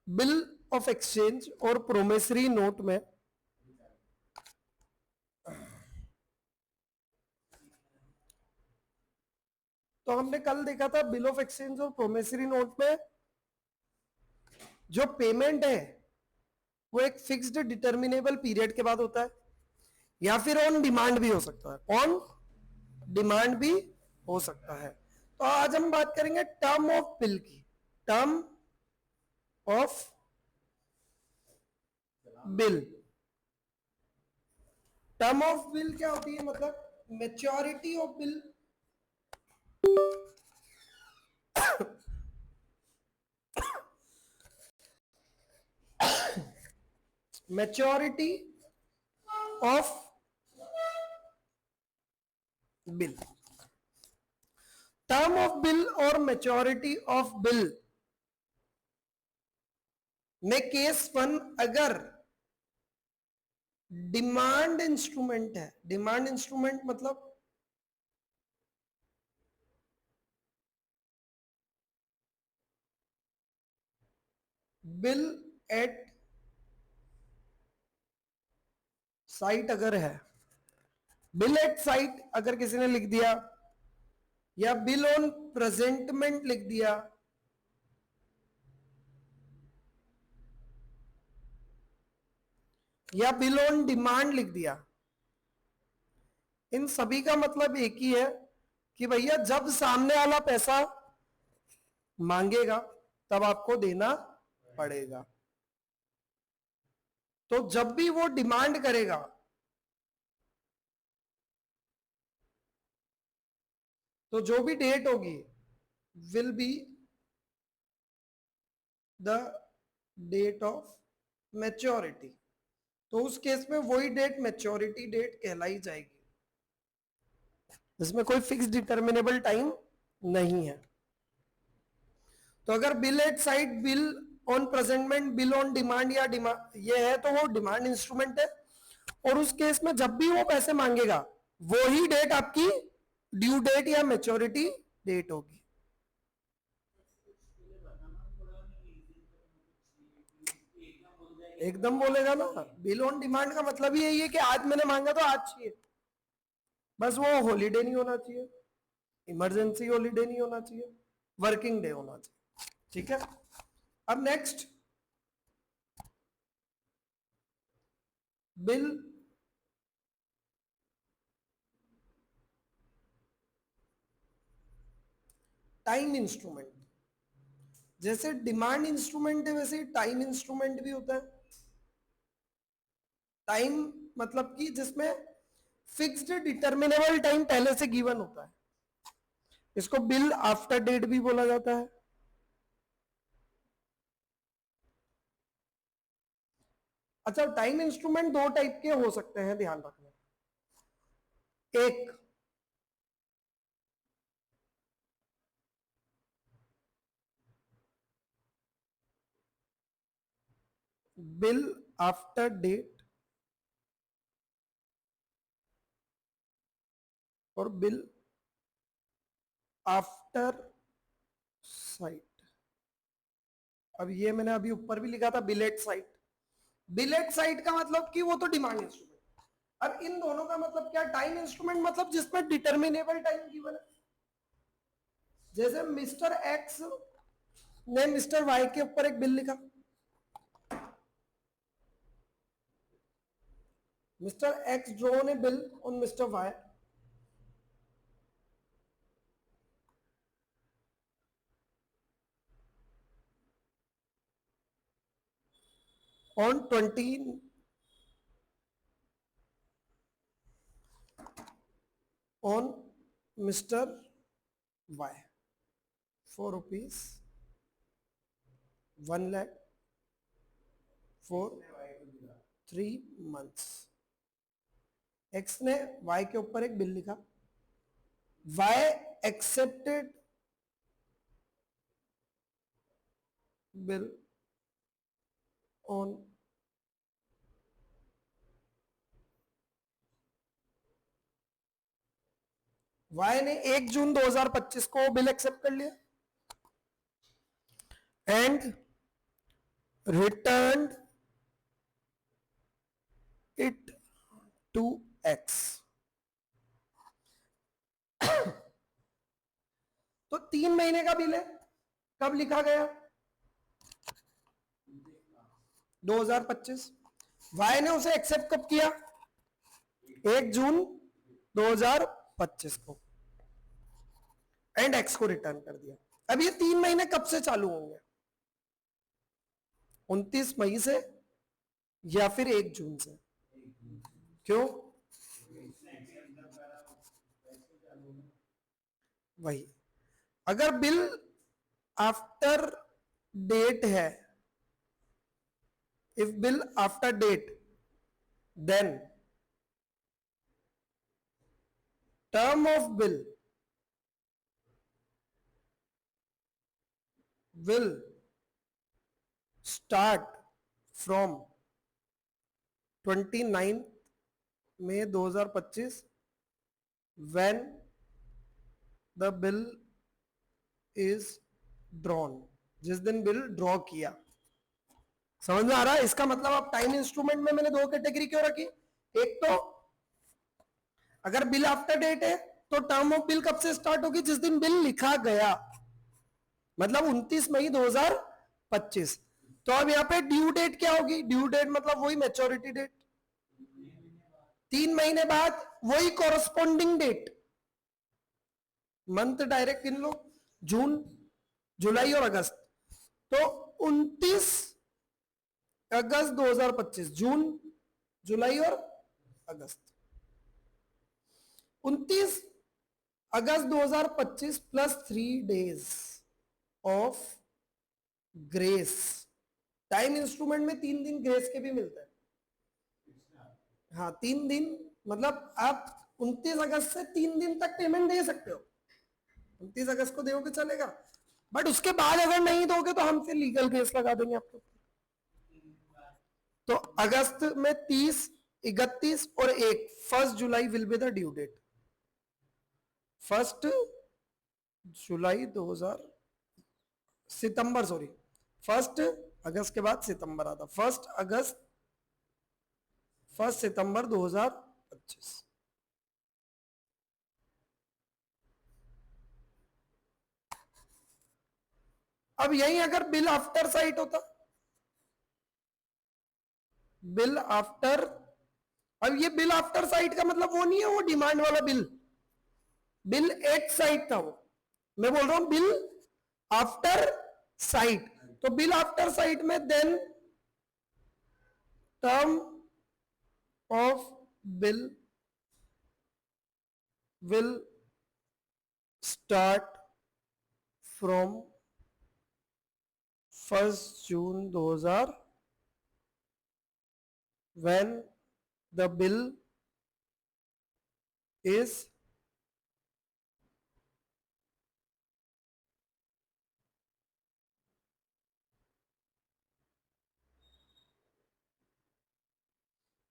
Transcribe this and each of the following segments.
Bill of exchange और promissory note में तो हमने कल देखा था बिल ऑफ एक्सचेंज और प्रोमिसरी नोट में जो पेमेंट है वो एक फिक्स्ड डिटर्मिनेबल पीरियड के बाद होता है या फिर ऑन डिमांड भी हो सकता है, ऑन डिमांड भी हो सकता है। तो आज हम बात करेंगे टर्म ऑफ बिल की। Term of bill, term of bill क्या होती है, मतलब maturity of bill, maturity of bill. Term of bill और मेच्योरिटी ऑफ बिल में केस वन अगर डिमांड इंस्ट्रूमेंट है, डिमांड इंस्ट्रूमेंट मतलब बिल एट साइट अगर है, बिल एट साइट अगर किसी ने लिख दिया या बिल ऑन प्रेजेंटमेंट लिख दिया या बिल ऑन डिमांड लिख दिया, इन सभी का मतलब एक ही है कि भैया जब सामने वाला पैसा मांगेगा तब आपको देना पड़ेगा। तो जब भी वो डिमांड करेगा तो जो भी डेट होगी will be the date of maturity. तो उस केस में वही डेट मैच्योरिटी डेट कहलाई जाएगी, जिसमें कोई फिक्स डिटर्मिनेबल टाइम नहीं है। तो अगर bill eight side, bill on presentment, bill on demand या डिमांड ये है तो वो डिमांड इंस्ट्रूमेंट है। और उस केस में जब भी वो पैसे मांगेगा वो ही डेट आपकी ड्यू डेट या मैच्योरिटी डेट होगी। एकदम बोलेगा ना, बिल ऑन डिमांड का मतलब ही यही है कि आज मैंने मांगा तो आज चाहिए, बस वो हॉलीडे नहीं होना चाहिए, इमरजेंसी हॉलीडे नहीं होना चाहिए, वर्किंग डे होना चाहिए। ठीक है, अब नेक्स्ट बिल टाइम इंस्ट्रूमेंट। जैसे डिमांड इंस्ट्रूमेंट है वैसे टाइम इंस्ट्रूमेंट भी होता है। टाइम मतलब कि जिसमें फिक्स्ड डिटर्मिनेबल टाइम पहले से गिवन होता है, इसको बिल आफ्टर डेट भी बोला जाता है। अच्छा, टाइम इंस्ट्रूमेंट दो टाइप के हो सकते हैं, ध्यान रखना। एक बिल आफ्टर डेट और बिल आफ्टर साइट। अब ये मैंने अभी ऊपर भी लिखा था bill eight site. Bill eight site का मतलब कि वो तो डिमांड इंस्ट्रूमेंट। अब इन दोनों का मतलब क्या, टाइम इंस्ट्रूमेंट मतलब जिसमें डिटर्मिनेबल टाइम गिवन है। जैसे मिस्टर एक्स ने मिस्टर वाई के ऊपर एक बिल लिखा, mister X drawn a bill on mister Y on 20 on Mr. Y for rupees 1 lakh for 3 months। X ने Y के ऊपर एक बिल लिखा, Y accepted bill on Y ने 1 जून 2025 को बिल एक्सेप्ट कर लिया and returned it to X। तो 3 महीने का बिल है, कब लिखा गया? 2025। वाई ने उसे एक्सेप्ट कब किया? 1 जून 2025 को, एंड एक्स को रिटर्न कर दिया। अब ये 3 महीने कब से चालू होंगे? 29 मई से या फिर 1 जून से? क्यों? वही, अगर बिल आफ्टर डेट है, if bill after date, then term of bill will start from 29 May 2025 when the bill is drawn, जिस दिन बिल ड्रॉ किया। समझ में आ रहा है? इसका मतलब अब टाइम इंस्ट्रूमेंट में मैंने 2 कैटेगरी क्यों रखी? एक तो अगर बिल आफ्टर डेट है तो टर्म ऑफ बिल कब से स्टार्ट होगी? जिस दिन बिल लिखा गया, मतलब 29 मई 2025। तो अब यहां पे ड्यू डेट क्या होगी? ड्यू डेट मतलब वही मैच्योरिटी डेट, 3 महीने बाद वही कॉरस्पॉन्डिंग डेट। मंथ डायरेक्ट गिन लो, जून, जुलाई और अगस्त। तो 29 अगस्त 2025, जून, जुलाई और अगस्त। 29 अगस्त 2025 plus 3 days of grace. Time instrument में 3 दिन ग्रेस के भी मिलते हैं। हाँ, 3 दिन, मतलब आप 29 अगस्त से 3 दिन तक पेमेंट दे सकते हो। 29 अगस्त को दोगे चलेगा, बट उसके बाद अगर नहीं दोगे तो हम फिर लीगल केस लगा देंगे आपको। तो अगस्त में 30, 31 और 1, 1 जुलाई will be the due date. 1 जुलाई 2000 सितंबर, सॉरी 1 अगस्त के बाद सितंबर आता, 1 सितंबर 2025। अब यही अगर बिल आफ्टर साइट होता, बिल आफ्टर, अब ये बिल आफ्टर साइट का मतलब वो नहीं है वो डिमांड वाला बिल, बिल एट साइट था वो। मैं बोल रहा हूं बिल आफ्टर साइट। तो बिल आफ्टर साइट में then term of bill will start from 1 June 2000 when the bill is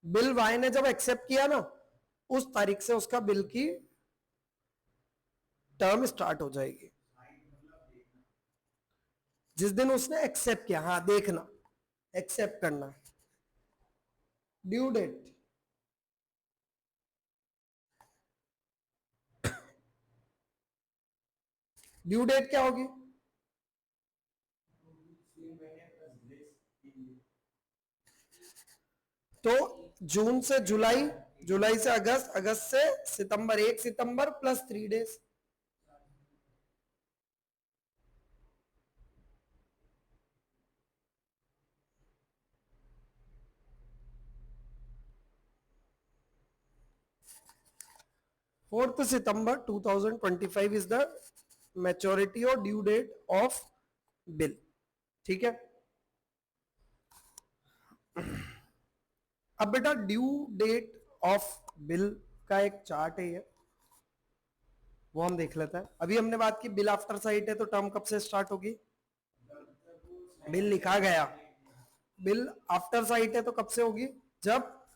bill Y ने जब एक्सेप्ट किया ना, उस तारीख से उसका बिल की टर्म स्टार्ट हो जाएगी, जिस दिन उसने एक्सेप्ट किया। हाँ, देखना, एक्सेप्ट करना, ड्यू डेट। ड्यू डेट क्या होगी? तो जून से जुलाई, जुलाई से अगस्त, अगस्त से सितंबर, 1 सितंबर plus 3 days. Fourth September 2025 is the maturity और ड्यू डेट ऑफ बिल। ठीक है, अब बेटा ड्यू डेट ऑफ बिल का एक चार्ट है ये, वो हम देख लेते हैं। अभी हमने बात की बिल आफ्टर साइट है तो टर्म कब से स्टार्ट होगी? बिल लिखा गया। बिल आफ्टर साइट है तो कब से होगी? जब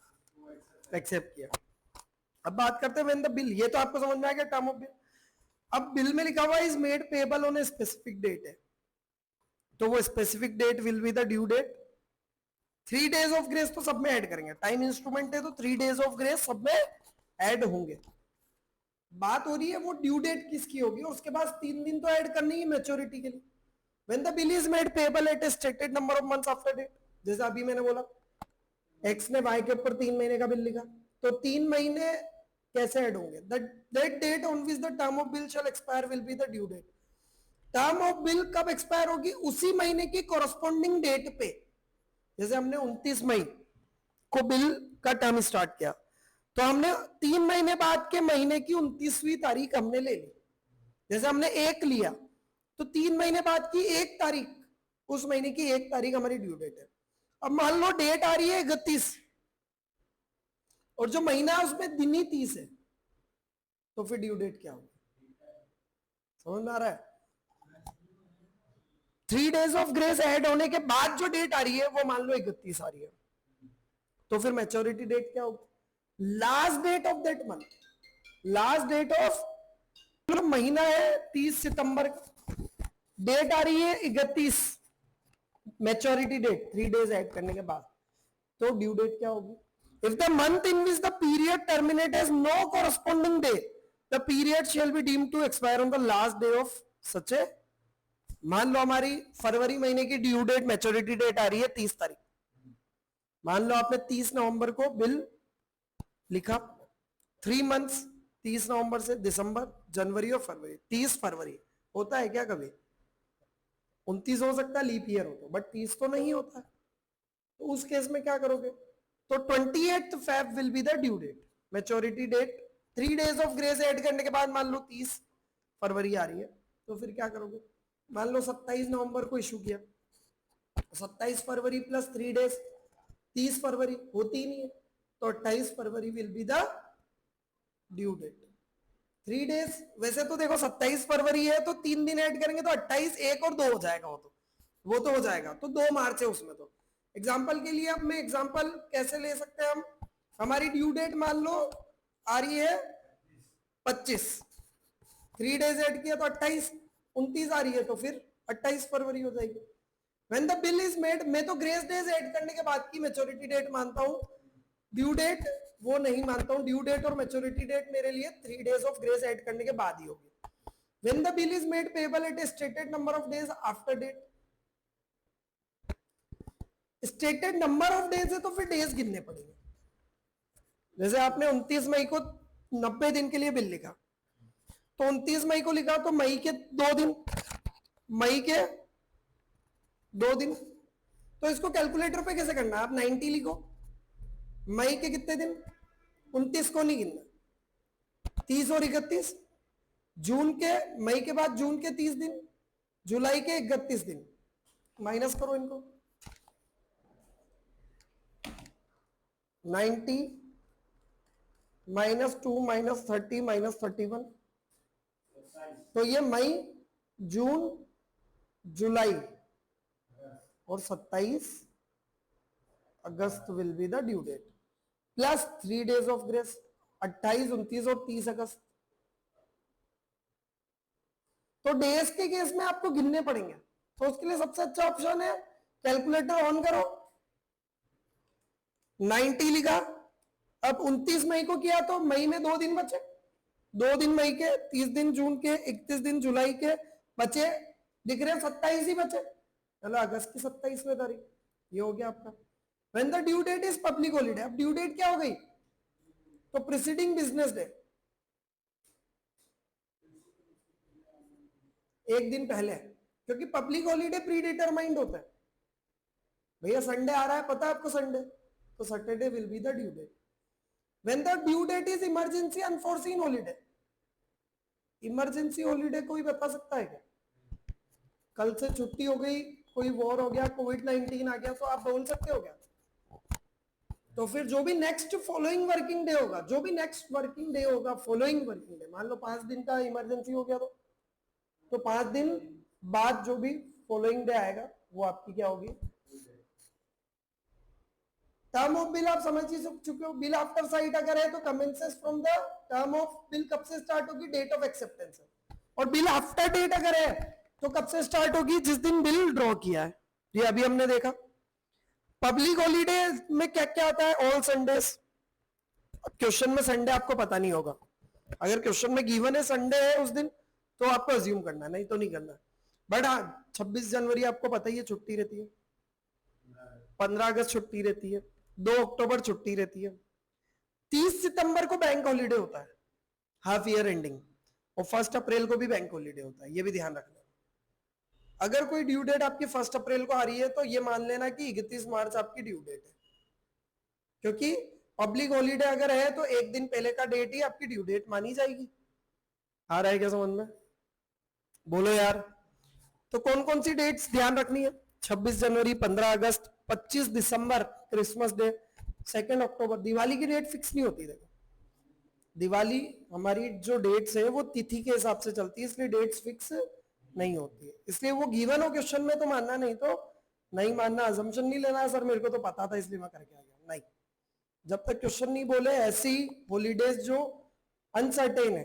एक्सेप्ट किया। अब बात करते हैं व्हेन द बिल, ये तो आपको समझ में आ गया टर्म ऑफ बिल। अब बिल में लिखा हुआ is made payable on a specific date है, तो वो specific date will be the due date. 3 days of grace तो सब में ऐड करेंगे, टाइम इंस्ट्रूमेंट है तो 3 डेज ऑफ ग्रेस सब में ऐड होंगे। बात हो रही है वो ड्यू डेट किसकी होगी, और उसके बाद 3 दिन तो ऐड करनी है मैच्योरिटी के लिए। When the bill is made payable at a stated number of months after date, जैसे अभी मैंने बोला X ने Y के ऊपर 3 महीने का बिल लिखा, तो 3 महीने कैसे ऐड होंगे? That date on which the term of bill shall expire will be the due date. Term of bill कब एक्सपायर होगी? उसी महीने की कॉरस्पॉन्डिंग डेट पे। जैसे हमने 29 मई को बिल का टर्म स्टार्ट किया, तो हमने 3 महीने बाद के महीने की 29वीं तारीख हमने ले ली। जैसे हमने 1 लिया तो 3 महीने बाद की 1 तारीख, उस महीने की 1 तारीख हमारी ड्यू डेट है। अब मान लो डेट आ रही है 31 और जो महीना है उसमें दिन ही 30 है, तो फिर ड्यू डेट क्या होगी? समझ में आ रहा है? 3 डेज ऑफ ग्रेस ऐड होने के बाद जो डेट आ रही है वो मान लो 31 आ रही है, तो फिर मैच्योरिटी डेट क्या होगी? Last date of that month, last date of, मतलब महीना है 30 सितंबर का, डेट आ रही है 31, मैच्योरिटी डेट 3 डेज ऐड करने के बाद, तो ड्यू डेट क्या होगी? If the month in which the period terminate has no corresponding day, the period shall be deemed to expire on the last day of such a. मान लो हमारी फरवरी महीने की ड्यू डेट, मैच्योरिटी डेट आ रही है 30 तारीख। मान लो आपने 30 नवंबर को बिल लिखा, 3 मंथ्स, 30 नवंबर से दिसंबर, जनवरी और फरवरी। 30 फरवरी होता है क्या कभी? 29 हो सकता है, लीप ईयर हो तो, बट 30 तो नहीं होता है। तो उस केस में क्या करोगे? तो 28 Feb will be the due date, maturity date. 3 days of grace add करने के बाद मान लो 30 फरवरी आ रही है, तो फिर क्या करोगे? मान लो 27 नवंबर को इशू किया, 27 फरवरी प्लस 3 डेज 30 फरवरी होती ही नहीं है, तो 28 February will be the due date. 3 days, वैसे तो देखो 27 फरवरी है तो 3 दिन ऐड करेंगे तो 28, 1 और 2 हो जाएगा, वो तो हो जाएगा, तो 2 मार्च है उसमें। तो एग्जाम्पल के लिए अब मैं एग्जाम्पल कैसे ले सकते हैं हम? हमारी ड्यू डेट मान लो आ रही है 25, 3 डेज ऐड किया तो 28, 29 आ रही है, तो फिर 28 फरवरी हो जाएगी। When the bill is made, मैं तो ग्रेस डेज ऐड करने के बाद की मैच्योरिटी डेट मानता हूं, ड्यू डेट वो नहीं मानता हूं। ड्यू डेट और मैच्योरिटी डेट मेरे लिए 3 डेज ऑफ ग्रेस ऐड करने के बाद ही होगी। When the bill is made payable at a stated number of days after date, stated number of days है तो फिर डेज गिनने पड़ेंगे। जैसे आपने 29 मई को 90 दिन के लिए बिल लिखा, तो 29 मई को लिखा तो मई के 2 दिन, मई के 2 दिन, तो इसको कैलकुलेटर पे कैसे करना है? आप 90 लिखो, मई के कितने दिन? 29 को नहीं गिनना, 30 और 31, जून के, मई के बाद जून के 30 दिन, जुलाई के 31 दिन, माइनस करो इनको। 90 -2 -30 -31, तो ये मई, जून, जुलाई और 27 अगस्त will be the due date, plus 3 days of grace, 28, 29 और 30 अगस्त। तो डेज के केस में आपको गिनने पड़ेंगे, तो उसके लिए सबसे अच्छा ऑप्शन है कैलकुलेटर ऑन करो, 90 लिखा, अब 29 मई को किया तो मई में 2 दिन बचे, 2 दिन मई के, 30 दिन जून के, 31 दिन जुलाई के बचे, दिख रहे 27 ही बचे, चलो अगस्त की 27वीं तारीख, ये हो गया आपका। When the due date is public holiday, अब ड्यू डेट क्या हो गई? तो प्रीसीडिंग बिजनेस डे, एक दिन पहले, क्योंकि पब्लिक हॉलीडे प्री डिटरमाइंड होता है। भैया संडे आ रहा है, पता है आपको संडे, तो Saturday will be the due date. When the due date is emergency unforeseen holiday, emergency holiday कोई बता सकता है क्या? कल से छुट्टी हो गई, कोई वॉर हो गया, कोविड-19 आ गया, तो आप बोल सकते हो क्या? तो फिर जो भी नेक्स्ट फॉलोइंग वर्किंग डे होगा, जो भी नेक्स्ट वर्किंग डे होगा फॉलोइंग वर्किंग डे, मान लो 5 दिन का इमरजेंसी हो गया तो 5 दिन बाद जो भी फॉलोइंग डे आएगा वो आपकी क्या होगी? टर्म ऑफ बिल आप समझ ही चुके हो। बिल आफ्टर साइट अगर है तो commences from the term of bill, कब से स्टार्ट होगी? Date of acceptance. और बिल आफ्टर डेट अगर है तो कब से स्टार्ट होगी? जिस दिन बिल ड्रॉ किया है। ये अभी हमने देखा पब्लिक हॉलीडे में क्या क्या आता है? All Sundays. क्वेश्चन में संडे आपको पता नहीं होगा, अगर क्वेश्चन में गिवन है संडे है उस दिन तो आपको अज्यूम करना है, नहीं तो नहीं करना। बट हाँ 26 जनवरी आपको पता ही है छुट्टी रहती है, 15 अगस्त छुट्टी रहती है, 2 अक्टूबर छुट्टी रहती है, 30 सितंबर को बैंक हॉलीडे होता है हाफ ईयर एंडिंग, और 1 अप्रैल को भी बैंक हॉलीडे होता है, ये भी ध्यान रखना। अगर कोई ड्यू डेट आपकी 1 अप्रैल को आ रही है तो ये मान लेना कि 31 मार्च आपकी ड्यू डेट है, क्योंकि पब्लिक हॉलीडे अगर है तो एक दिन पहले का डेट ही आपकी ड्यू डेट मानी जाएगी। आ रहा है क्या समझ में? बोलो यार। तो कौन कौन सी डेट्स ध्यान रखनी है? 26 जनवरी, 15 अगस्त, 25 दिसंबर क्रिसमस डे, 2 अक्टूबर। दिवाली की डेट फिक्स नहीं होती। देखो दिवाली हमारी जो डेट्स है वो तिथि के हिसाब से चलती है, इसलिए डेट्स फिक्स नहीं होती है, इसलिए वो गिवन हो क्वेश्चन में तो मानना, नहीं तो नहीं मानना। अजम्पशन नहीं लेना है सर मेरे को तो पता था इसलिए मैं करके आ गया, नहीं। जब तक क्वेश्चन नहीं बोले ऐसी हॉलीडेज जो अनसर्टेन है,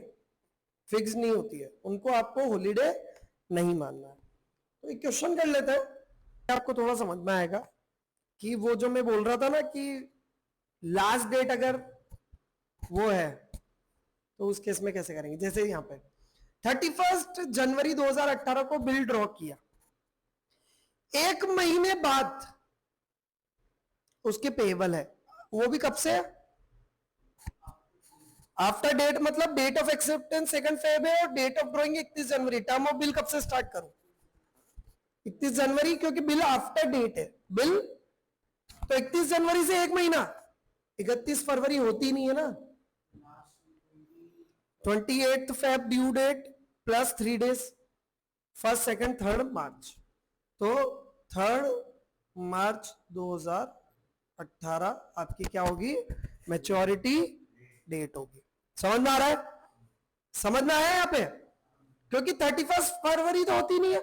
फिक्स नहीं होती है, उनको आपको हॉलीडे नहीं मानना है। तो एक क्वेश्चन कर लेते हैं, आपको थोड़ा समझ में आएगा कि वो जो मैं बोल रहा था ना कि लास्ट डेट अगर वो है तो उस केस में कैसे करेंगे। जैसे यहां पे 31 जनवरी 2018 को बिल ड्रॉ किया, एक महीने बाद उसके पेएबल है, वो भी कब से? आफ्टर डेट, मतलब डेट ऑफ एक्सेप्टेंस 2 फेब है और डेट ऑफ ड्रॉइंग 31 जनवरी। टर्म ऑफ बिल कब से स्टार्ट करूं? 31 जनवरी, क्योंकि बिल आफ्टर डेट है। बिल तो 31 जनवरी से एक महीना, 31 फरवरी होती नहीं है ना, 28 Feb due date plus 3 days, 1, 2, 3 March. तो 3 मार्च 2018 आपकी क्या होगी? मैच्योरिटी डेट होगी। समझ में आ रहा है? समझ में आया यहां पे? क्योंकि 31 फरवरी तो होती नहीं है।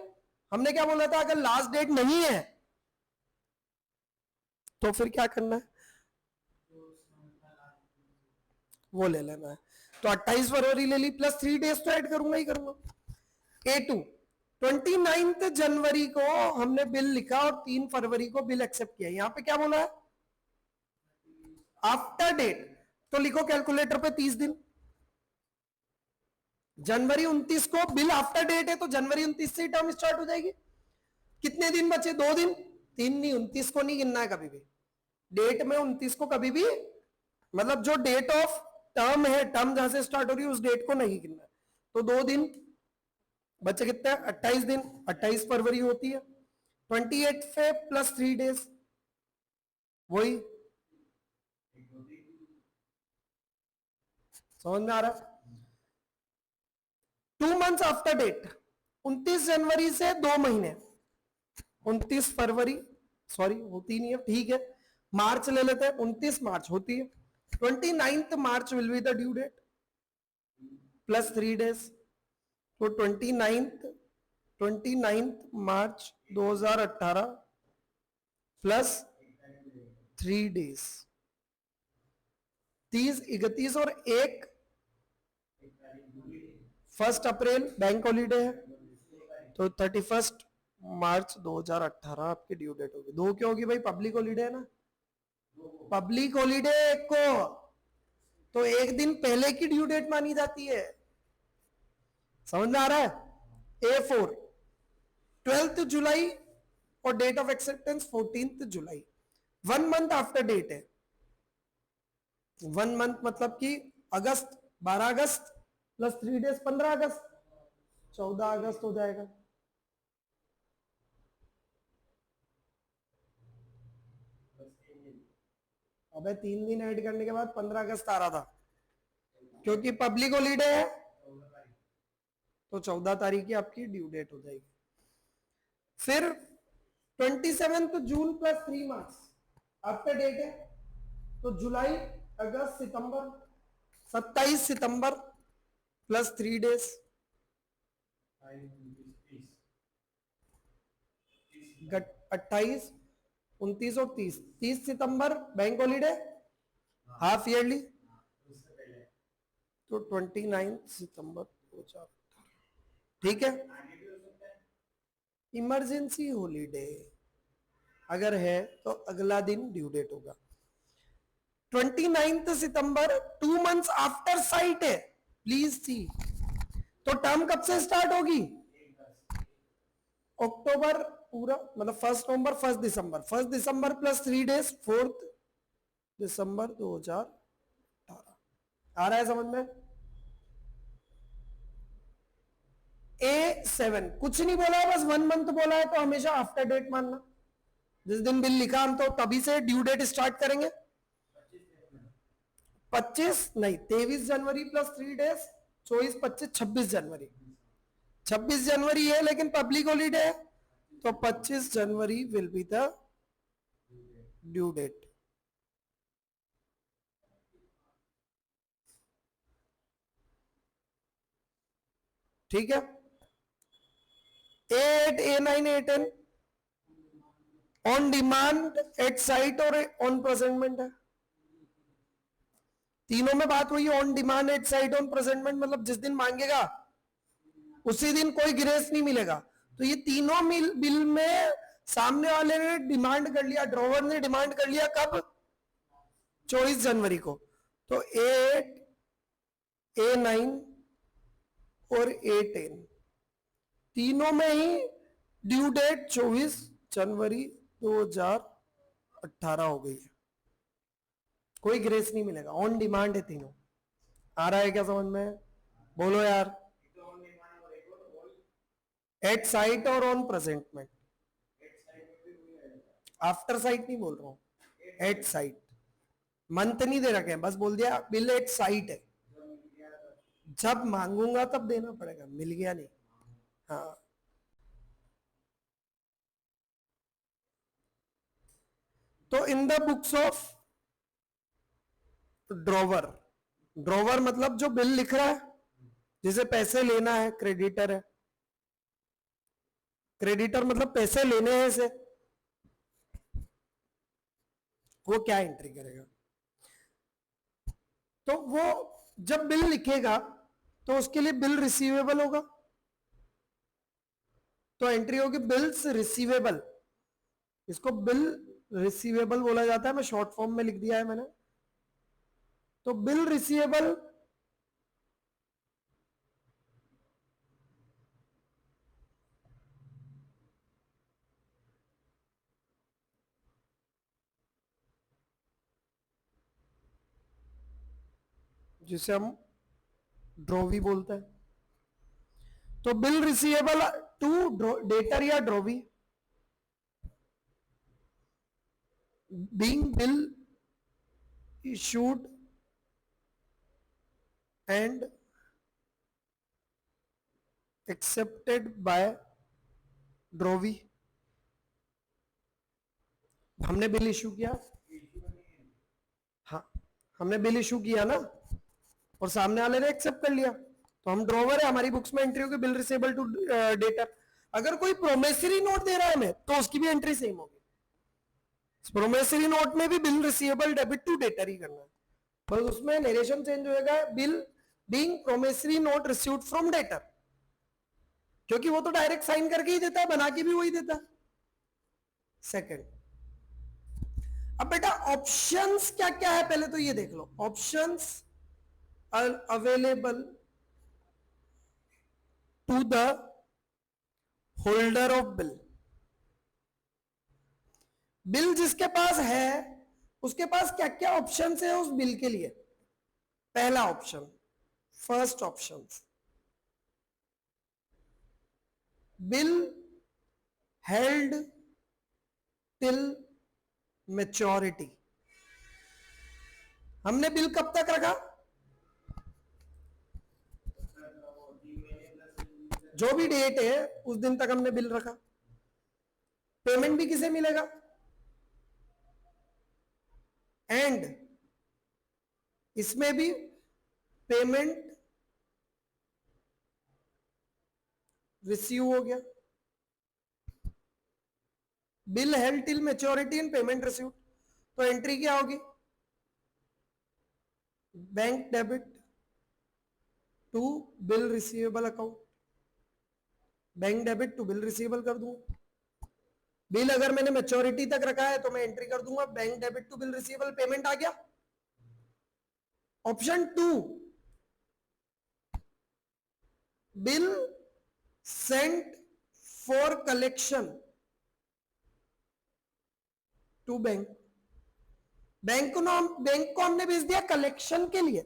हमने क्या बोला था, अगर लास्ट डेट नहीं है तो फिर क्या करना है? वो ले लेना है। तो 28 फरवरी ले ली, प्लस 3 डेज तो ऐड करूंगा ही करूंगा। A2 29 जनवरी को हमने बिल लिखा और 3 फरवरी को बिल एक्सेप्ट किया। यहां पे क्या बोला है? आफ्टर डेट, तो लिखो कैलकुलेटर पे 30 दिन। जनवरी 29 को बिल आफ्टर डेट है तो जनवरी 29 से ही टर्म स्टार्ट हो जाएगी। कितने दिन बचे? 2 दिन, 3 नहीं, 29 को नहीं गिनना है कभी भी डेट में। 29 को कभी भी, मतलब जो डेट ऑफ टर्म है, टर्म जहां से स्टार्ट हो रही है उस डेट को नहीं गिनना है। तो 2 दिन बचे, कितने? 28 दिन। 28 फरवरी होती है, 28 फेब प्लस 3 डेज, वही। समझ में आ रहा है? 2 मंथ्स आफ्टर डेट, 29 जनवरी से 2 महीने, 29 फरवरी, सॉरी होती नहीं है, ठीक है, मार्च ले लेते हैं, 29 मार्च होती है। 29 March will be the due date plus 3 days. तो 29 मार्च 2018 प्लस 3 डेज, 30, 31 और 1 1 अप्रैल बैंक हॉलीडे है, तो 31 मार्च 2018 आपकी ड्यू डेट होगी। 2 क्यों होगी भाई? पब्लिक हॉलीडे है ना, पब्लिक हॉलीडे को तो एक दिन पहले की ड्यू डेट मानी जाती है। समझ में आ रहा है? A4 12 जुलाई और डेट ऑफ एक्सेप्टेंस 14 जुलाई, 1 मंथ आफ्टर डेट है। 1 मंथ मतलब कि अगस्त, 12 अगस्त प्लस 3 डेज 15 अगस्त, 14 अगस्त हो जाएगा। अबे 3 दिन ऐड करने के बाद 15 अगस्त आ रहा था, क्योंकि पब्लिक हॉलीडे है तो 14 तारीख की आपकी ड्यू डेट हो जाएगी। फिर 27 जून प्लस 3 मार्च आफ्टर डेट है, तो जुलाई, अगस्त, सितंबर, 27 सितंबर प्लस 3 डेज, 28, 29 और 30। 30 सितंबर बैंक हॉलीडे, हाफ ईयरली, तो 29 सितंबर 2018, ठीक है। इमरजेंसी हॉलीडे अगर है तो अगला दिन ड्यू डेट होगा। 29 सितंबर 2 मंथ्स आफ्टर साइट है, प्लीज सी। तो टर्म कब से स्टार्ट होगी? अक्टूबर पूरा, मतलब 1 नवंबर 1 दिसंबर, 1 दिसंबर प्लस 3 डेज 4 दिसंबर 2018। आ रहा है समझ में? A7 कुछ नहीं बोला है, बस 1 मंथ बोला है, तो हमेशा आफ्टर डेट मानना। जिस दिन बिल लिखा हम तो तभी से ड्यू डेट स्टार्ट करेंगे। 25 नहीं, 23 जनवरी प्लस 3 डेज, 24 25 26 जनवरी। 26 जनवरी है लेकिन पब्लिक हॉलीडे है, तो 25 जनवरी will be the due date. ठीक है। A8 A9 A10 on demand, at sight और ऑन प्रेजेंटमेंट है। तीनों में बात हुई, on demand, at sight, on presentment, मतलब जिस दिन मांगेगा उसी दिन, कोई ग्रेस नहीं मिलेगा। तो ये तीनों बिल में सामने वाले ने डिमांड कर लिया, ड्रॉवर ने डिमांड कर लिया कब? 24 जनवरी को। तो A8 A9 और A10 तीनों में ही ड्यू डेट 24 जनवरी 2018 हो गई है। कोई ग्रेस नहीं मिलेगा, ऑन डिमांड है तीनों। आ रहा है क्या समझ में? बोलो यार। एट साइट और ऑन प्रेजेंटमेंट। आफ्टर साइट नहीं बोल रहा हूं, एट साइट। मंथ नहीं दे रखे हैं, बस बोल दिया बिल एट साइट है। जब मांगूंगा तब देना पड़ेगा, मिल गया नहीं। हाँ, तो इन the books of drawer, drawer मतलब जो बिल लिख रहा है, जिसे पैसे लेना है, क्रेडिटर है। क्रेडिटर मतलब पैसे लेने हैं इसे, वो क्या एंट्री करेगा? तो वो जब बिल लिखेगा तो उसके लिए बिल रिसीवेबल होगा, तो एंट्री होगी बिल्स रिसीवेबल। इसको बिल रिसीवेबल बोला जाता है, मैं शॉर्ट फॉर्म में लिख दिया है मैंने। तो बिल रिसीवेबल जिसे हम ड्रॉवी बोलते हैं। तो बिल रिसीवेबल टू डेटर या drawee, being bill issued and accepted by drawee. हमने बिल इशू किया, हाँ हमने बिल इशू किया ना, और सामने वाले ने एक्सेप्ट कर लिया, तो हम ड्रॉवर है, हमारी बुक्स में एंट्री होगी बिल रिसीवेबल टू डेटर। अगर कोई प्रोमेसरी नोट दे रहा है हमें, तो उसकी भी एंट्री सेम होगी। प्रोमेसरी नोट में भी bill receivable debit to debtor ही करना है, बस उसमें नरेशन चेंज होएगा, bill being promissory note received from debtor, क्योंकि वो तो डायरेक्ट साइन करके ही देता है, बना के भी वही देता है। सेकंड, अब बेटा ऑप्शंस क्या क्या है पहले तो ये देख लो। Options available to the holder of bill. Bill जिसके पास है उसके पास क्या क्या ऑप्शन है उस बिल के लिए? पहला option, first option, bill held till maturity. हमने बिल कब तक रखा? जो भी डेट है उस दिन तक हमने बिल रखा। पेमेंट भी किसे मिलेगा? एंड इसमें भी पेमेंट रिसीव हो गया। Bill held till maturity and payment receive, तो एंट्री क्या होगी? Bank debit to bill receivable account, bank debit to bill receivable कर दूंगा। बिल अगर मैंने मैच्योरिटी तक रखा है तो मैं एंट्री कर दूंगा bank debit to bill receivable, payment आ गया। Option 2, bill sent for collection to bank. Bank को हमने भेज दिया कलेक्शन के लिए,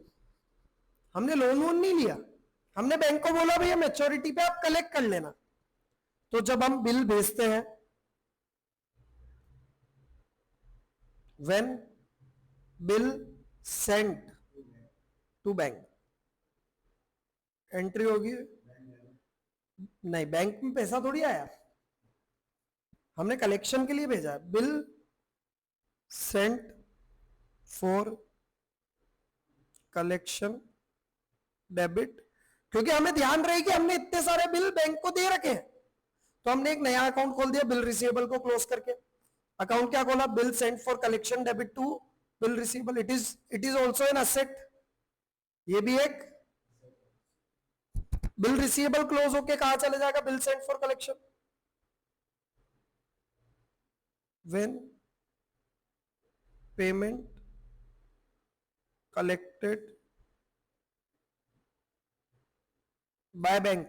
हमने लोन वोन नहीं लिया, हमने बैंक को बोला भैया मैच्योरिटी पे आप कलेक्ट कर लेना। तो जब हम बिल भेजते हैं, when bill sent to bank, entry होगी नहीं, बैंक में पैसा थोड़ी आया, हमने कलेक्शन के लिए भेजा है। Bill sent for collection debit, क्योंकि हमें ध्यान रहे कि हमने इतने सारे बिल बैंक को दे रखे हैं, तो हमने एक नया अकाउंट खोल दिया बिल रिसीवेबल को क्लोज करके। अकाउंट क्या खोला? Bill sent for collection debit to bill receivable. It is also an asset, ये भी एक बिल रिसीवेबल क्लोज होके कहां चले जाएगा? Bill sent for collection. When payment collected by bank,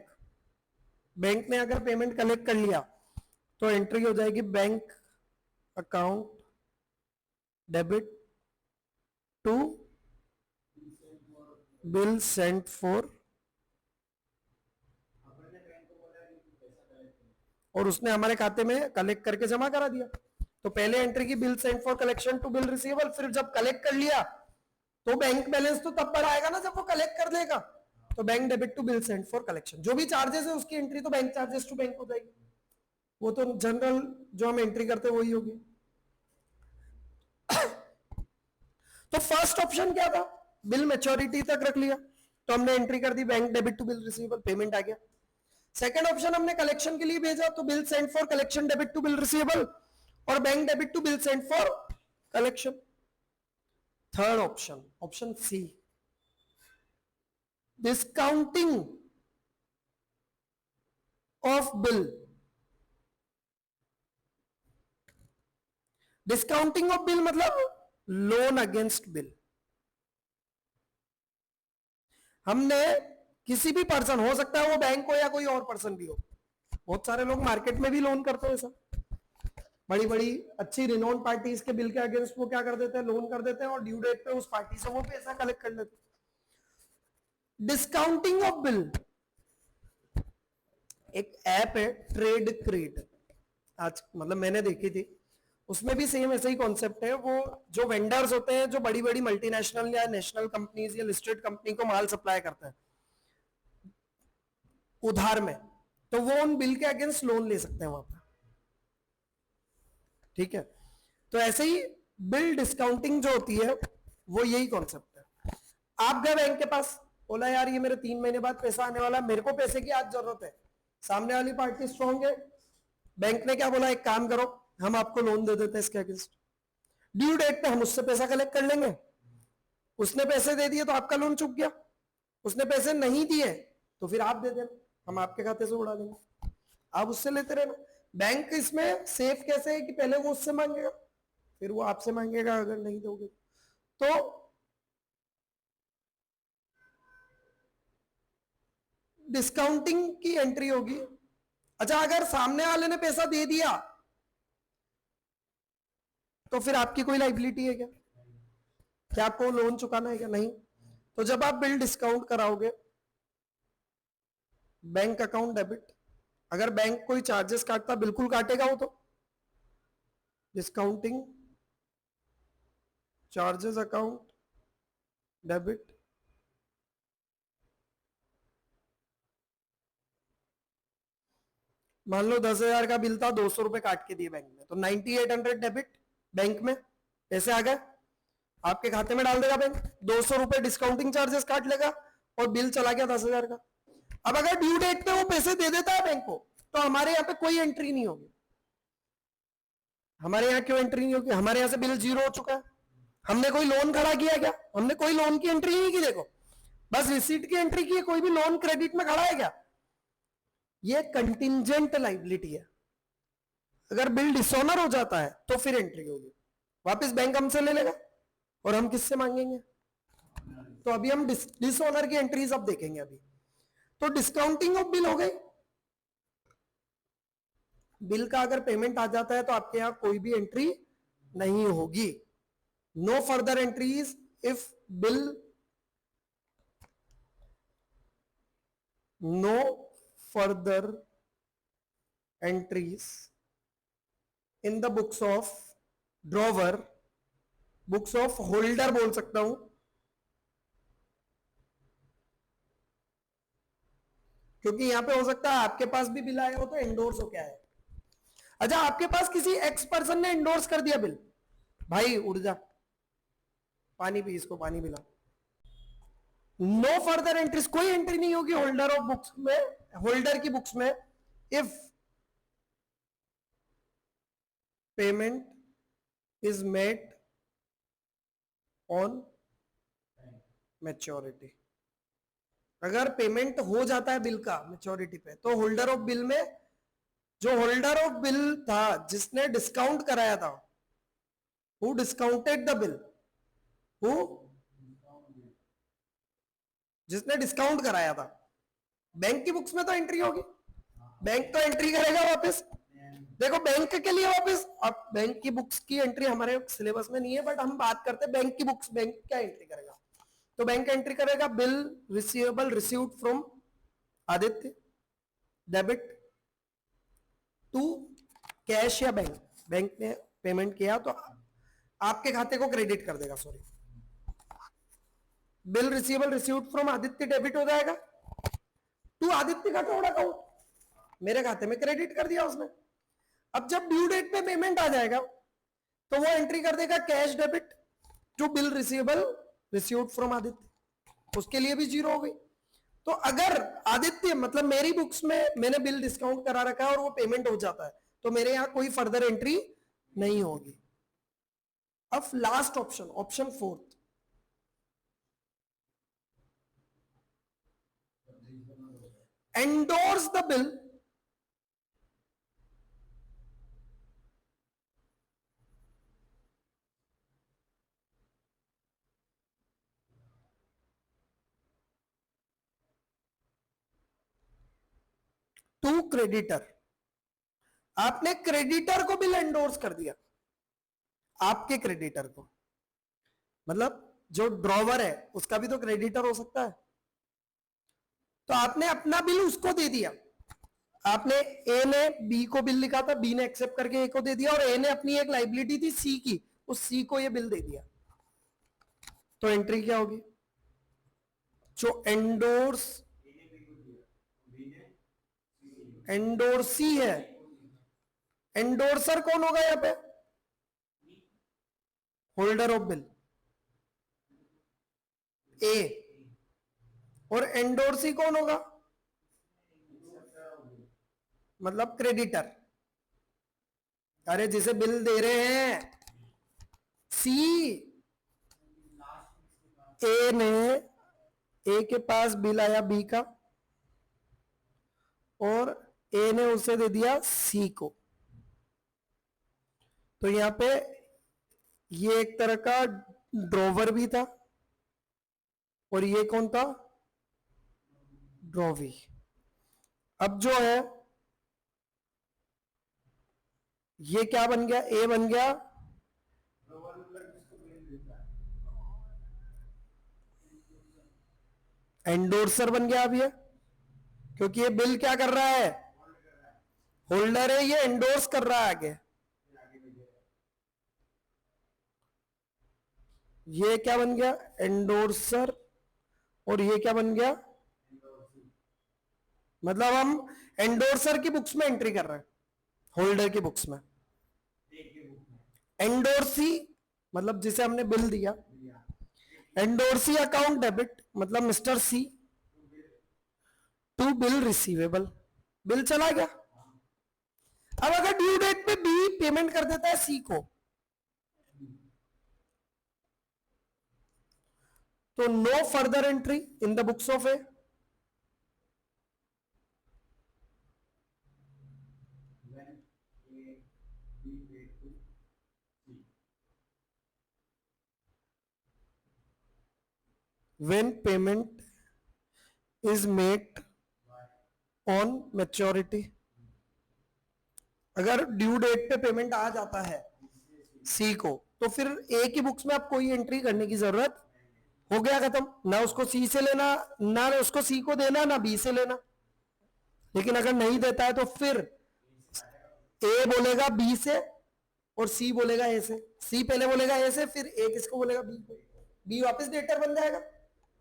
bank ने अगर पेमेंट कलेक्ट कर लिया तो एंट्री हो जाएगी bank account debit to bill sent for, और उसने हमारे खाते में कलेक्ट करके जमा करा दिया। तो पहले एंट्री की bill sent for collection to bill receivable, फिर जब कलेक्ट कर लिया तो बैंक बैलेंस तो तब बढ़ाएगा ना जब वो कलेक्ट कर लेगा। तो bank debit to bill sent for collection, जो भी चार्जेस है उसकी एंट्री तो बैंक चार्जेस टू बैंक हो जाएगी, वो तो जनरल जो हम एंट्री करते हैं वही होगी। तो फर्स्ट ऑप्शन क्या था? बिल मैच्योरिटी तक रख लिया, तो हमने एंट्री कर दी bank debit to bill receivable, payment आ गया। सेकंड ऑप्शन हमने कलेक्शन के लिए भेजा, तो bill sent for collection debit to bill receivable और bank debit to bill sent for collection. Third option, option C, discounting of bill. Discounting of bill मतलब loan against bill. हमने किसी भी पर्सन, हो सकता है वो बैंक हो या कोई और पर्सन भी हो, बहुत सारे लोग मार्केट में भी लोन करते हैं, सब बड़ी बड़ी अच्छी रिनोन पार्टीज के बिल के अगेंस्ट वो क्या कर देते हैं? लोन कर देते हैं, और ड्यू डेट पे उस पार्टी से वो पैसा कलेक्ट कर लेते हैं। डिस्काउंटिंग ऑफ बिल, एक ऐप है ट्रेड क्रेड, आज मतलब मैंने देखी थी, उसमें भी सेम ऐसा ही कॉन्सेप्ट है। वो जो वेंडर्स होते हैं जो बड़ी बड़ी मल्टीनेशनल या नेशनल कंपनीज या लिस्टेड कंपनी को माल सप्लाई करते हैं उधार में, तो वो उन बिल के अगेंस्ट लोन ले सकते हैं वहां पर, ठीक है। तो ऐसे ही बिल डिस्काउंटिंग जो होती है वो यही कॉन्सेप्ट है। आप गए बैंक के पास, बोला यार ये मेरे 3 महीने बाद पैसा आने वाला है, मेरे को पैसे की आज जरूरत है, सामने वाली पार्टी स्ट्रॉन्ग है, बैंक ने क्या बोला? एक काम करो, हम आपको लोन दे देते हैं इसके अगेंस्ट, ड्यू डेट पे हम उससे पैसा कलेक्ट कर लेंगे। उसने पैसे दे दिए तो आपका लोन चुक गया, उसने पैसे नहीं दिए तो फिर आप दे देना, हम आपके खाते से उड़ा देंगे, आप उससे लेते रहना। बैंक इसमें सेफ कैसे है कि पहले वो उससे मांगेगा फिर वो आपसे मांगेगा अगर नहीं दोगे तो। डिस्काउंटिंग की एंट्री होगी। अच्छा, अगर सामने वाले ने पैसा दे दिया तो फिर आपकी कोई लाइबिलिटी है क्या? क्या आपको लोन चुकाना है क्या? नहीं। तो जब आप बिल डिस्काउंट कराओगे, बैंक अकाउंट डेबिट, अगर बैंक कोई चार्जेस काटता, बिल्कुल काटेगा वो तो, डिस्काउंटिंग चार्जेस अकाउंट डेबिट, मान लो 10,000 का बिल था, 200 रुपए काट के दिए बैंक ने, तो 9800 डेबिट बैंक में पैसे आ गए, आपके खाते में डाल देगा बैंक, 200 रुपए डिस्काउंटिंग चार्जेस काट लेगा और बिल चला गया 10,000 का। अब अगर ड्यू डेट पे वो पैसे दे देता है बैंक को तो हमारे यहाँ पे कोई एंट्री नहीं होगी। हमारे यहाँ क्यों एंट्री नहीं होगी? हमारे यहाँ से बिल जीरो हो चुका है, हमने कोई लोन खड़ा किया क्या? हमने कोई लोन की एंट्री नहीं की, देखो बस रिसीट की एंट्री की, कोई भी लोन क्रेडिट में खड़ा है क्या? ये कंटिंजेंट लाइबिलिटी है। अगर बिल डिसऑनर हो जाता है तो फिर एंट्री होगी, वापस बैंक हमसे ले लेगा और हम किससे मांगेंगे? तो अभी हम डिसऑनर की एंट्रीज अब देखेंगे अभी। तो डिस्काउंटिंग ऑफ बिल हो गई, बिल का अगर पेमेंट आ जाता है तो आपके यहां कोई भी एंट्री नहीं होगी। No further entries if bill, no further entries in the books of drawer, books of holder बोल सकता हूं, क्योंकि यहां पे हो सकता है आपके पास भी बिल आया हो तो एंडोर्स हो क्या है। अच्छा, आपके पास किसी एक्स पर्सन ने एंडोर्स कर दिया बिल, भाई उड़ जा, पानी पी, इसको पानी पिला। नो फर्दर एंट्रीज, कोई एंट्री नहीं होगी होल्डर ऑफ बुक्स में, होल्डर की बुक्स में, if payment is made on maturity. अगर पेमेंट हो जाता है बिल का मैच्योरिटी पे, तो होल्डर ऑफ बिल में, जो होल्डर ऑफ बिल था जिसने डिस्काउंट कराया था, who discounted the bill, who, जिसने डिस्काउंट कराया था, बैंक की बुक्स में तो एंट्री होगी, बैंक तो एंट्री करेगा वापस। देखो बैंक के लिए वापस, अब बैंक की बुक्स की एंट्री हमारे सिलेबस में नहीं है, बट हम बात करते हैं बैंक की बुक्स, बैंक क्या एंट्री करेगा? तो बैंक एंट्री करेगा bill receivable received from Aditya, debit to cash या बैंक, बैंक ने पेमेंट किया तो आपके खाते को क्रेडिट कर देगा, sorry, bill receivable received from Aditya debit हो जाएगा टू आदित्य का टोड़ा अकाउंट, मेरे खाते में क्रेडिट कर दिया उसने। अब जब ड्यू डेट पे पेमेंट आ जाएगा तो वो एंट्री कर देगा cash debit to bill receivable received from Aditya, उसके लिए भी जीरो हो गई। तो अगर आदित्य मतलब मेरी बुक्स में मैंने बिल डिस्काउंट करा रखा है और वो पेमेंट हो जाता है तो मेरे यहां कोई फर्दर एंट्री नहीं होगी। अब last option, option fourth, endorse the bill to creditor. आपने क्रेडिटर को बिल एंडोर्स कर दिया, आपके क्रेडिटर को, मतलब जो ड्रॉवर है उसका भी तो क्रेडिटर हो सकता है, तो आपने अपना बिल उसको दे दिया। आपने ए ने बी को बिल लिखा था, बी ने एक्सेप्ट करके ए को दे दिया, और ए ने अपनी एक लाइबिलिटी थी सी की, उस सी को ये बिल दे दिया, तो एंट्री क्या होगी? जो एंडोर्स, एंडोर्सी है, एंडोर्सर कौन होगा यहां पे? होल्डर ऑफ बिल ए, और एंडोर्सी कौन होगा? मतलब क्रेडिटर, अरे जिसे बिल दे रहे हैं सी, ए ने, ए के पास बिल आया बी का और ए ने उसे दे दिया सी को, तो यहां पे ये एक तरह का ड्रॉवर भी था और ये कौन था? ड्रॉवी। अब जो है ये क्या बन गया? ए बन गया एंडोर्सर बन गया अब ये, क्योंकि ये बिल क्या कर रहा है? होल्डर है, ये एंडोर्स कर रहा है आगे। ये क्या बन गया? एंडोर्सर, और ये क्या बन गया? मतलब हम एंडोर्सर की बुक्स में एंट्री कर रहे हैं, होल्डर की बुक्स में। एंडोर्सी मतलब जिसे हमने बिल दिया, एंडोर्सी अकाउंट डेबिट मतलब mister C to bill receivable, bill चला गया। अब अगर ड्यू डेट पे बी पेमेंट कर देता है सी को, तो no further entry in the books of A, when payment is made on maturity. अगर ड्यू डेट पे पेमेंट आ जाता है सी को, तो फिर ए की बुक्स में आप कोई एंट्री करने की जरूरत, हो गया खत्म, ना उसको सी से लेना, ना उसको सी को देना, ना बी से लेना। लेकिन अगर नहीं देता है तो फिर ए बोलेगा बी से और सी बोलेगा ए से। सी पहले बोलेगा ए से, फिर ए किसको बोलेगा, बी को। बी वापस डेटर बन जाएगा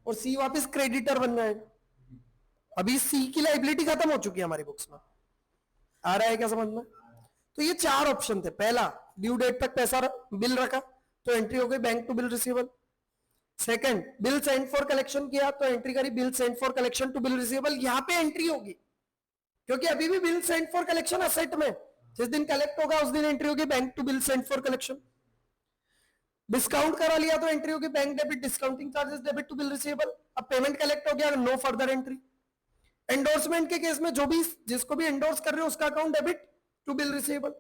और सी वापस क्रेडिटर बन जाएगा। अभी सी की लाइबिलिटी खत्म हो चुकी है हमारी बुक्स में। आ रहा है क्या समझ में? तो ये चार ऑप्शन थे। पहला, ड्यू डेट तक पैसा बिल रखा तो एंट्री हो गई bank to bill receivable. Second, bill send for collection किया तो एंट्री करी bill send for collection to bill receivable. यहां पे एंट्री होगी क्योंकि अभी भी bill send for collection asset में, जिस दिन कलेक्ट होगा उस दिन एंट्री होगी bank to bill send for collection. Discount करा लिया तो एंट्री होगी bank debit discounting charges debit to bill receivable. अब पेमेंट कलेक्ट हो गया, नो फर्दर एंट्री। एंडोर्समेंट के केस में जो भी जिसको भी एंडोर्स कर रहे हो उसका account debit to bill receivable.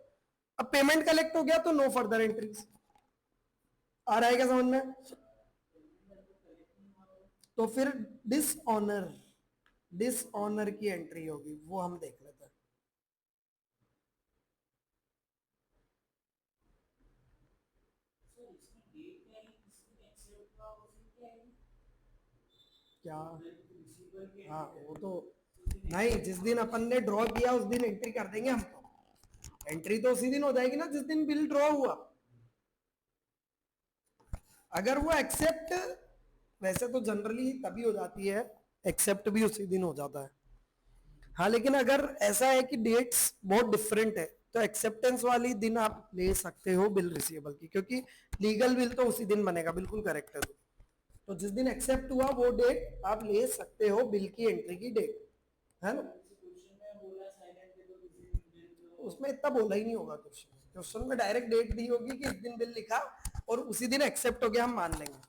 अब पेमेंट कलेक्ट हो गया तो नो फर्दर एंट्रीज। आ रहा है क्या समझ में? तो फिर डिसऑनर, डिसऑनर की एंट्री होगी, वो हम देख लेते हैं। क्या? हाँ वो तो नहीं, जिस दिन अपन ने ड्रॉ किया उस दिन एंट्री कर देंगे हम। एंट्री तो उसी दिन हो जाएगी ना जिस दिन बिल ड्रॉ हुआ। अगर वो एक्सेप्ट, वैसे तो जनरली तभी हो जाती है, एक्सेप्ट भी उसी दिन हो जाता है। हाँ लेकिन अगर ऐसा है कि डेट्स बहुत डिफरेंट है तो एक्सेप्टेंस वाली दिन आप ले सकते हो बिल रिसीवेबल की, क्योंकि लीगल बिल तो उसी दिन बनेगा। बिल्कुल करेक्ट है। तो जिस दिन एक्सेप्ट हुआ वो डेट आप ले सकते हो बिल की एंट्री की डेट, है ना? उसमें इतना बोला ही नहीं होगा क्वेश्चन। क्वेश्चन में डायरेक्ट डेट दी होगी कि इस दिन बिल लिखा और उसी दिन एक्सेप्ट हो गया, हम मान लेंगे।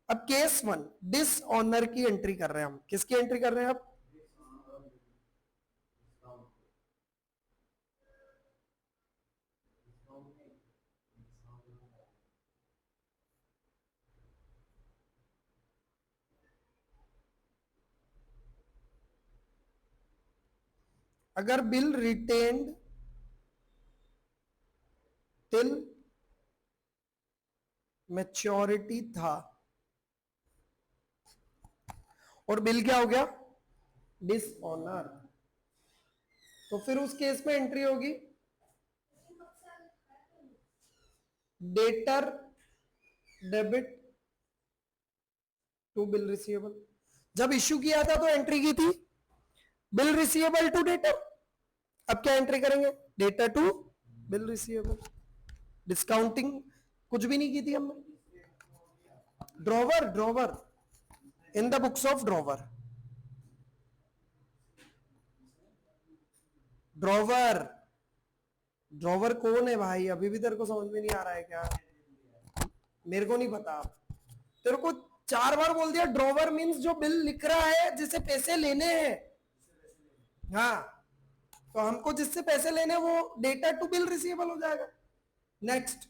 अब केस वन, डिसऑनर की एंट्री कर रहे हैं हम। किसकी एंट्री कर रहे हैं अब? अगर बिल रिटेन्ड टिल मैच्योरिटी था और बिल क्या हो गया, डिसऑनर, तो फिर उस केस में एंट्री होगी debtor debit to bill receivable. जब इश्यू किया था तो एंट्री की थी बिल रिसीवेबल टू डेटर। अब क्या एंट्री करेंगे, debtor to bill receivable. Discounting कुछ भी नहीं की थी हमने। Drawer, drawer in the books of drawer, drawer. Drawer कौन है भाई? अभी भी तेरे को समझ में नहीं आ रहा है क्या? मेरे को नहीं पता। तेरे को 4 बार बोल दिया, ड्रॉवर मींस जो बिल लिख रहा है जिसे पैसे लेने हैं। हाँ, तो हमको जिससे पैसे लेने वो डेटा टू बिल रिसीवेबल हो जाएगा। नेक्स्ट,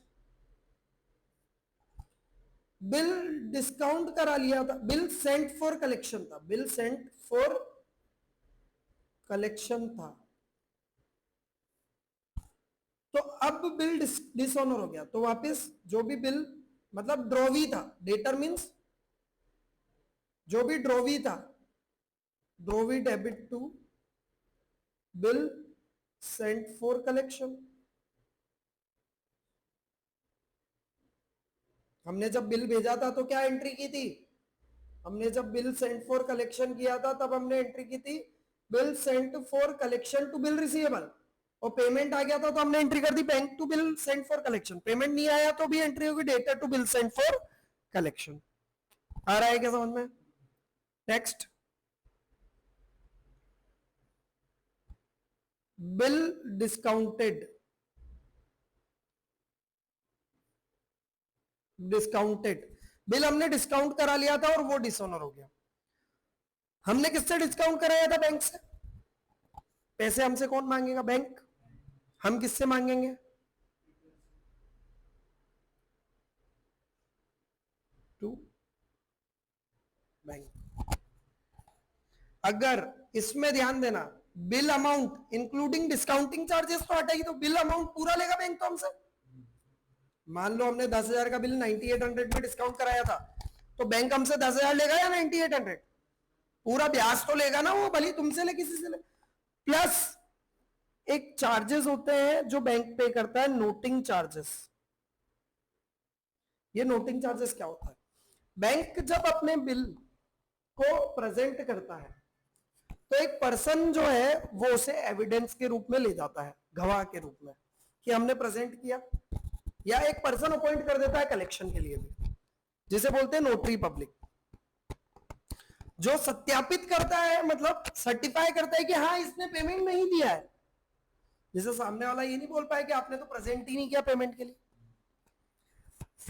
बिल डिस्काउंट करा लिया था, बिल सेंट फॉर कलेक्शन था, बिल सेंट फॉर कलेक्शन था, तो अब बिल डिसऑनर हो गया। तो वापस जो भी बिल, मतलब ड्रॉवी था, डेटर मींस जो भी ड्रॉवी था, drawee debit to bill sent for collection. हमने जब बिल भेजा था तो क्या एंट्री की थी? हमने जब बिल सेंट फॉर कलेक्शन किया था तब हमने एंट्री की थी bill sent for collection to bill receivable, और पेमेंट आ गया था तो हमने एंट्री कर दी bank to bill sent for collection. Payment नहीं आया तो भी एंट्री होगी debtor to bill sent for collection. आ रहा है क्या समझ में? Next, bill discounted, discounted bill हमने डिस्काउंट करा लिया था और वो डिसऑनर हो गया। हमने किससे डिस्काउंट कराया था? बैंक से। पैसे हमसे कौन मांगेगा? बैंक। हम किससे मांगेंगे? To bank. अगर इसमें ध्यान देना, bill amount including discounting charges तो हटेगी, तो बिल अमाउंट पूरा लेगा बैंक तो हमसे। मान लो हमने 10,000 का बिल 9800 में डिस्काउंट कराया था, तो बैंक हमसे 10,000 लेगा या 9800? पूरा ब्याज तो लेगा ना वो, भले तुमसे ले किसी से ले। प्लस एक चार्जेस होते हैं जो बैंक पे करता है, नोटिंग चार्जेस। ये नोटिंग चार्जेस क्या होता है? बैंक जब अपने बिल को प्रेजेंट करता है तो एक पर्सन जो है वो उसे एविडेंस के रूप में ले जाता है, गवाह के रूप में, कि हमने प्रेजेंट किया, या एक पर्सन अपॉइंट कर देता है कलेक्शन के लिए भी, जिसे बोलते हैं नोटरी पब्लिक, जो सत्यापित करता है, मतलब सर्टिफाई करता है कि हाँ इसने पेमेंट नहीं दिया है। जैसे सामने वाला ये नहीं बोल पाया कि आपने तो प्रेजेंट ही नहीं किया पेमेंट के लिए,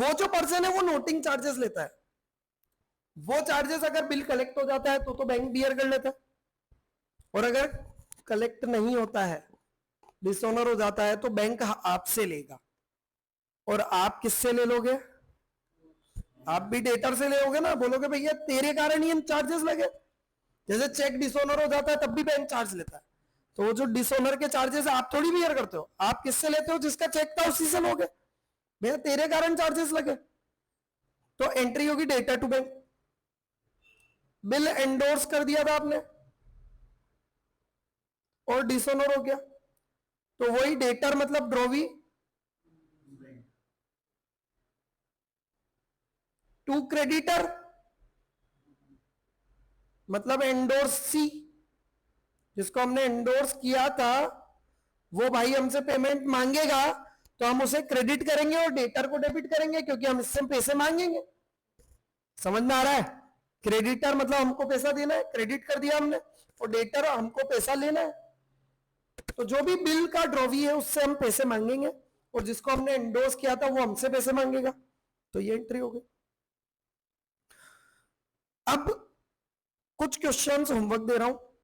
वो जो पर्सन है वो नोटिंग चार्जेस लेता है। वो चार्जेस अगर बिल कलेक्ट हो जाता है तो बैंक बियर कर लेता है, और अगर कलेक्ट नहीं होता है, डिसऑनर हो जाता है, तो बैंक आपसे लेगा। और आप किससे ले लोगे? आप भी डेटर से लोगे ना, बोलोगे भैया तेरे कारण ही चार्जेस लगे। जैसे चेक डिसऑनर हो जाता है तब भी बैंक चार्ज लेता है, तो वो जो डिसऑनर के चार्जेस आप थोड़ी बियर करते हो, आप किससे लेते हो? जिसका चेक था उसी से लोगे, भैया तेरे कारण चार्जेस लगे। तो एंट्री होगी debtor to bank. Bill endorse कर दिया था आपने और डिसऑनर हो गया, तो वही डेटर मतलब ड्रॉवी टू क्रेडिटर, मतलब एंडोर्सी, जिसको हमने एंडोर्स किया था वो भाई हमसे पेमेंट मांगेगा तो हम उसे क्रेडिट करेंगे और डेटर को डेबिट करेंगे, क्योंकि हम इससे पैसे मांगेंगे। समझ में आ रहा है? क्रेडिटर मतलब हमको पैसा देना है, क्रेडिट कर दिया हमने, और डेटर हमको पैसा लेना है। तो जो भी बिल का ड्रॉवी है उससे हम पैसे मांगेंगे, और जिसको हमने एंडोर्स किया था वो हमसे पैसे मांगेगा। तो ये एंट्री हो गई। अब कुछ क्वेश्चंस होमवर्क दे रहा हूं,